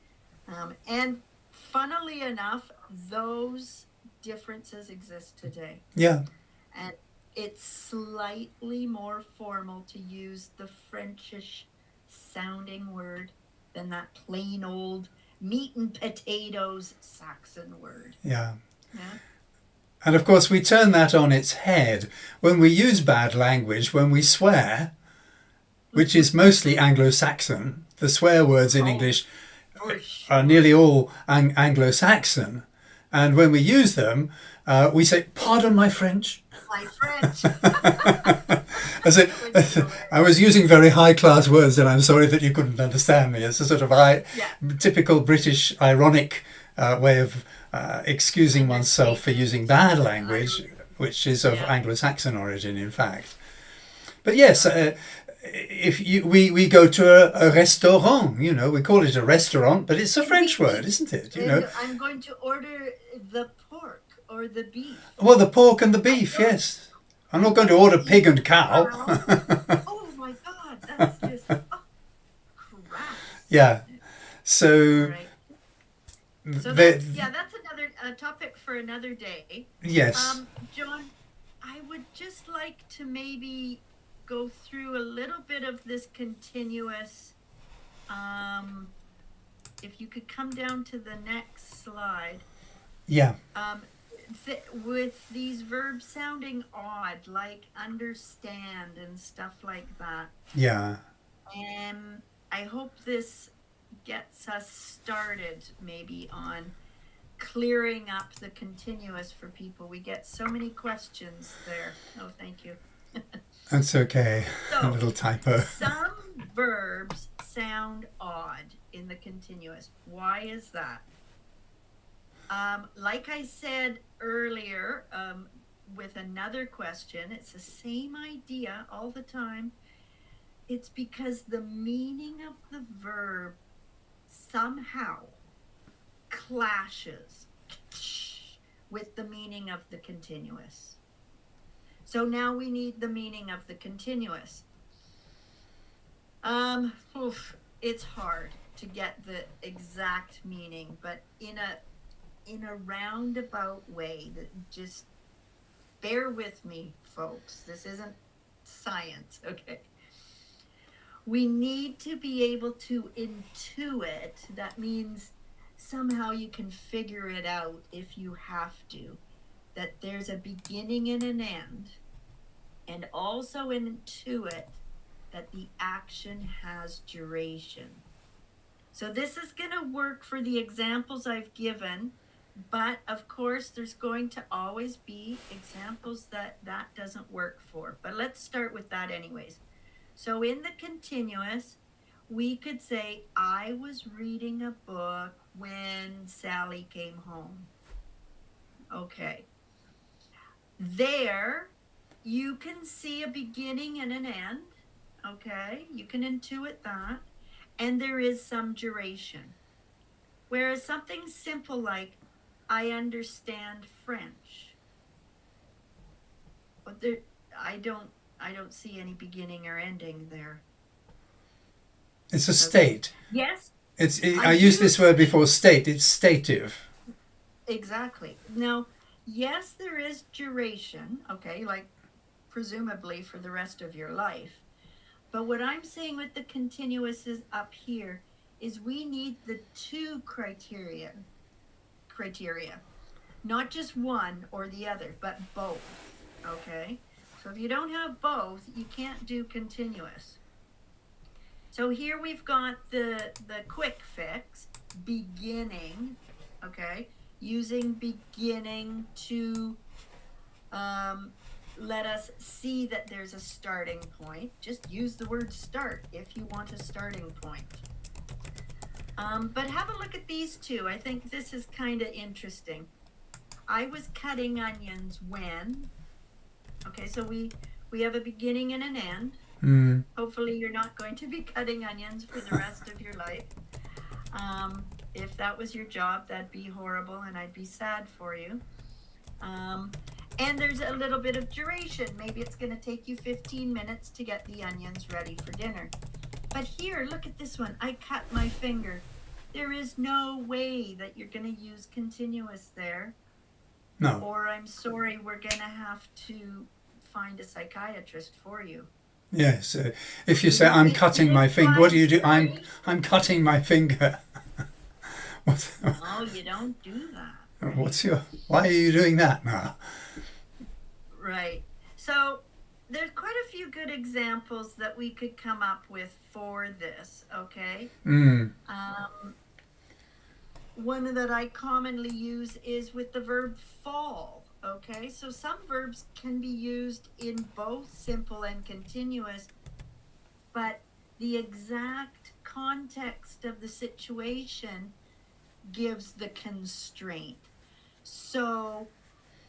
And funnily enough, those differences exist today. Yeah. And it's slightly more formal to use the Frenchish sounding word than that plain old meat and potatoes Saxon word. Yeah. Yeah. And of course, we turn that on its head when we use bad language, when we swear, which is mostly Anglo-Saxon. The swear words in English are nearly all Anglo-Saxon. And when we use them, we say, pardon my French. My French. As it, I was using very high-class words, and I'm sorry that you couldn't understand me. It's a sort of Yeah. typical British ironic way of excusing oneself for using bad language, which is of Yeah. Anglo-Saxon origin, in fact. But yes, if we go to a restaurant, we call it a restaurant, but it's a French word, isn't it? And I'm going to order the pork or the beef. Well, the pork and the beef, yes. I'm not going to order pig and cow. Oh my God, that's just crass. Yeah. So, Right. So the, that's another topic for another day. yes. John, I would just like to maybe go through a little bit of this continuous. If you could come down to the next slide. Yeah. With these verbs sounding odd, like understand and stuff like that. Yeah. And I hope this gets us started maybe on clearing up the continuous for people. We get so many questions there. Oh, thank you. That's okay. So, a little typo. Some verbs sound odd in the continuous. Why is that? Like I said earlier, with another question, it's the same idea all the time. It's because the meaning of the verb somehow clashes with the meaning of the continuous. So now we need the meaning of the continuous. It's hard to get the exact meaning, but in a roundabout way, that just bear with me, folks. This isn't science, okay? We need to be able to intuit. That means somehow you can figure it out if you have to, that there's a beginning and an end, and also intuit that the action has duration. So this is going to work for the examples I've given, but of course there's going to always be examples that doesn't work for. But let's start with that anyways. So in the continuous, we could say, I was reading a book when Sally came home. Okay. There, you can see a beginning and an end. Okay. You can intuit that. And there is some duration. Whereas something simple like, I understand French. But there, I don't see any beginning or ending there. It's a state. Yes. I used this word before, state. It's stative. Exactly. Now, yes, there is duration, okay, like presumably for the rest of your life. But what I'm saying with the continuous is up here is we need the two criteria. Not just one or the other, but both, okay? So if you don't have both, you can't do continuous. So here we've got the quick fix, beginning, okay? Using beginning to let us see that there's a starting point. Just use the word start if you want a starting point. But have a look at these two. I think this is kind of interesting. I was cutting onions when. Okay, so we have a beginning and an end. Hopefully you're not going to be cutting onions for the rest of your life. If that was your job, that'd be horrible and I'd be sad for you. And there's a little bit of duration. Maybe it's going to take you 15 minutes to get the onions ready for dinner. But here, look at this one. I cut my finger. There is no way that you're going to use continuous there. No. Or I'm sorry, we're going to have to find a psychiatrist for you. Yes. If you say, I'm cutting my finger, what do you do? I'm cutting my finger. Oh, you don't do that. Right? Why are you doing that now? Right. So there's quite a few good examples that we could come up with for this, okay? One that I commonly use is with the verb fall, Okay, so some verbs can be used in both simple and continuous, but the exact context of the situation gives the constraint. So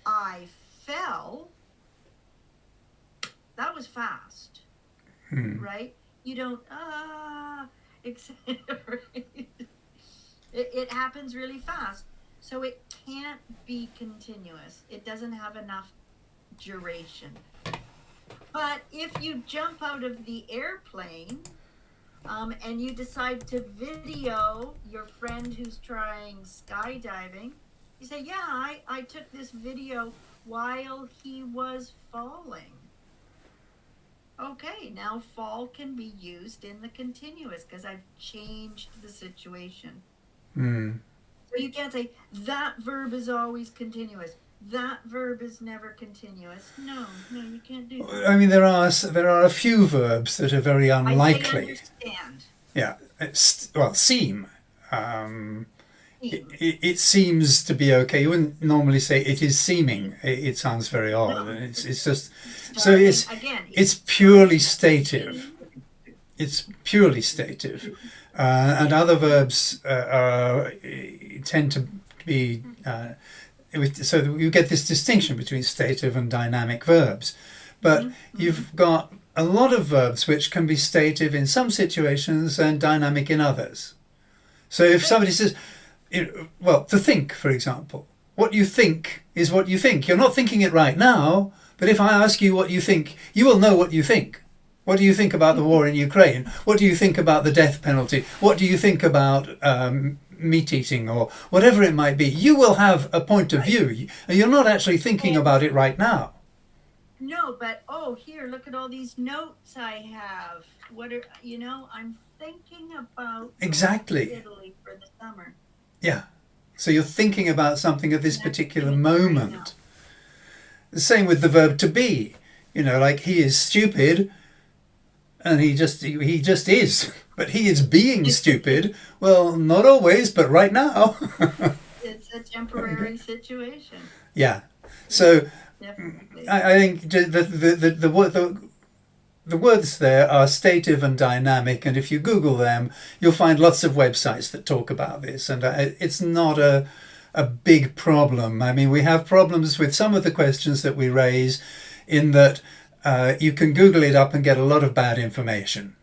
I fell, that was fast, right? You don't, right? It happens really fast. So it can't be continuous. It doesn't have enough duration. But if you jump out of the airplane and you decide to video your friend who's trying skydiving, you say, yeah, I took this video while he was falling. Okay, now fall can be used in the continuous because I've changed the situation. So you can't say that verb is always continuous. That verb is never continuous. No, you can't do that. I mean, there are a few verbs that are very unlikely. I understand. Yeah, seem. It seems to be okay. You wouldn't normally say it is seeming. It sounds very odd. No. It's just so it's purely stative. It's purely stative, and other verbs tend to be. So you get this distinction between stative and dynamic verbs, but you've got a lot of verbs which can be stative in some situations and dynamic in others. So if somebody says, well, to think, for example, what you think is what you think. You're not thinking it right now, but if I ask you what you think, you will know what you think. What do you think about the war in Ukraine? What do you think about the death penalty? What do you think about meat eating or whatever it might be? You will have a point of view. You're not actually thinking about it right now. No, but here, look at all these notes I have. What are I'm thinking about exactly Italy for the summer. Yeah. So you're thinking about something at this particular moment. The same with the verb to be. Like he is stupid, and he just is. But he is being stupid. Well, not always, but right now. It's a temporary situation. Yeah. So I think the words there are stative and dynamic, and if you Google them, you'll find lots of websites that talk about this, and it's not a big problem. I mean, we have problems with some of the questions that we raise in that you can Google it up and get a lot of bad information.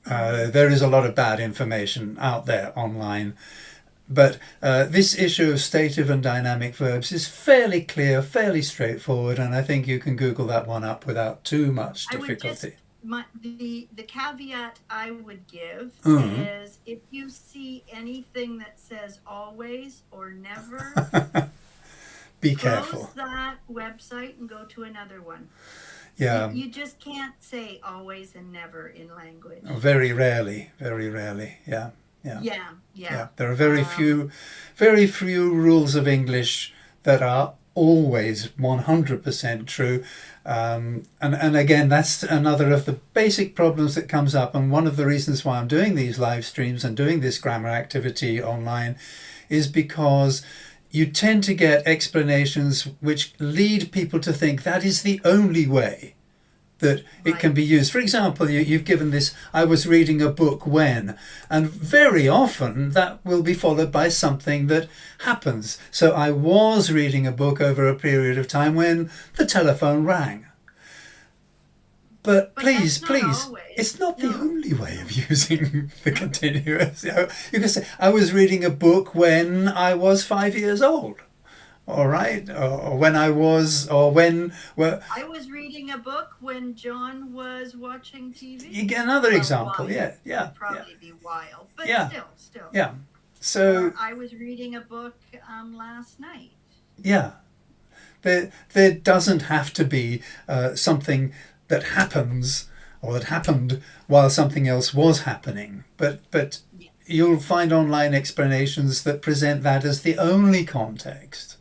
There is a lot of bad information out there online. But this issue of stative and dynamic verbs is fairly clear, fairly straightforward, and I think you can Google that one up without too much difficulty. The caveat I would give is if you see anything that says always or never, be careful. Close that website and go to another one. Yeah. You just can't say always and never in language. Very rarely, yeah. Yeah. There are very few rules of English that are always 100% true. And again, that's another of the basic problems that comes up. And one of the reasons why I'm doing these live streams and doing this grammar activity online is because you tend to get explanations which lead people to think that is the only way that it can be used. For example, you've given this, I was reading a book when, and very often that will be followed by something that happens. So I was reading a book over a period of time when the telephone rang. But please, it's not the only way of using the continuous. You can say, I was reading a book when I was 5 years old. All right, or when I was, or when. Well, I was reading a book when John was watching TV. You get another example, yeah. Probably be wild, but still. Yeah. So or I was reading a book last night. Yeah, there doesn't have to be something that happens or that happened while something else was happening, but you'll find online explanations that present that as the only context.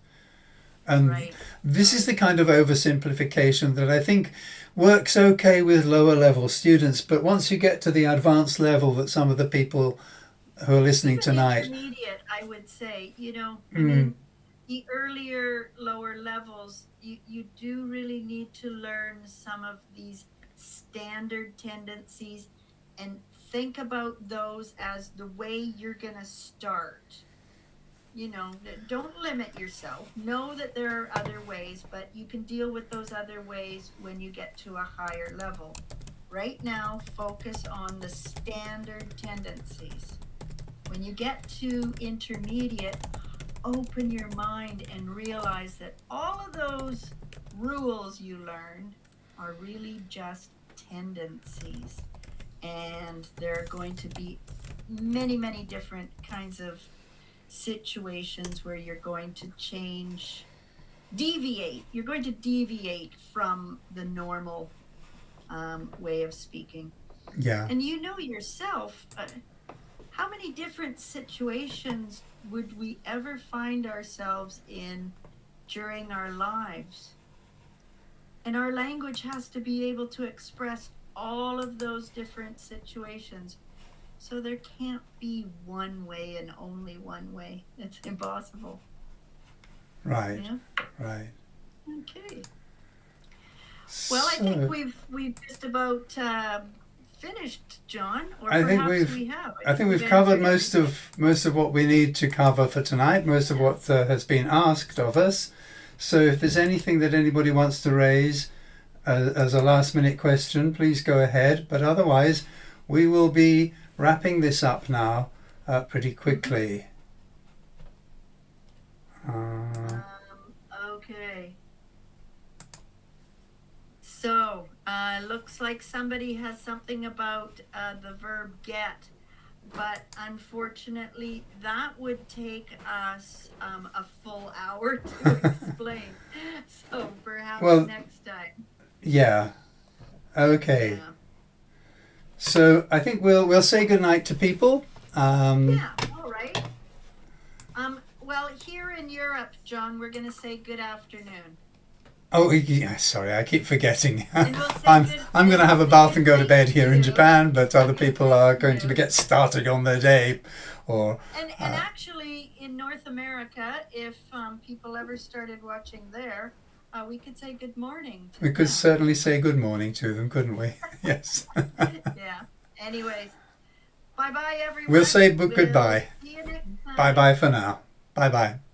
And this is the kind of oversimplification that I think works okay with lower level students, but once you get to the advanced level that some of the people who are listening tonight, intermediate, I would say, I mean, the earlier lower levels, you do really need to learn some of these standard tendencies and think about those as the way you're going to start. You know, don't limit yourself. Know that there are other ways, but you can deal with those other ways when you get to a higher level. Right now, focus on the standard tendencies. When you get to intermediate, open your mind and realize that all of those rules you learned are really just tendencies. And there are going to be many, many different kinds of situations where you're going to deviate. You're going to deviate from the normal way of speaking. Yeah. And you know yourself, how many different situations would we ever find ourselves in during our lives? And our language has to be able to express all of those different situations. So there can't be one way and only one way. It's impossible. Right. Yeah. Right. Okay. Well, I think So, we've just about finished, John, or I think perhaps we have. I think we've covered most of what we need to cover for tonight. Most of what has been asked of us. So, if there's anything that anybody wants to raise as a last-minute question, please go ahead. But otherwise, we will be wrapping this up now pretty quickly. Okay. So, looks like somebody has something about the verb get, but unfortunately, that would take us a full hour to explain. So, perhaps next time. Yeah. Okay. Yeah. So I think we'll say goodnight to people. Yeah. All right. Well, here in Europe, John, we're going to say good afternoon. Oh, yeah, sorry, I keep forgetting. And we'll say I'm going to have a bath and go to bed here in Japan, but other people are going to get started on their day. And actually, in North America, if people ever started watching there, we could say good morning to We could them. certainly say good morning to them, couldn't we? Yes. Yeah. Anyways, bye-bye, everyone. We'll say goodbye. See you next time. Bye-bye for now. Bye-bye.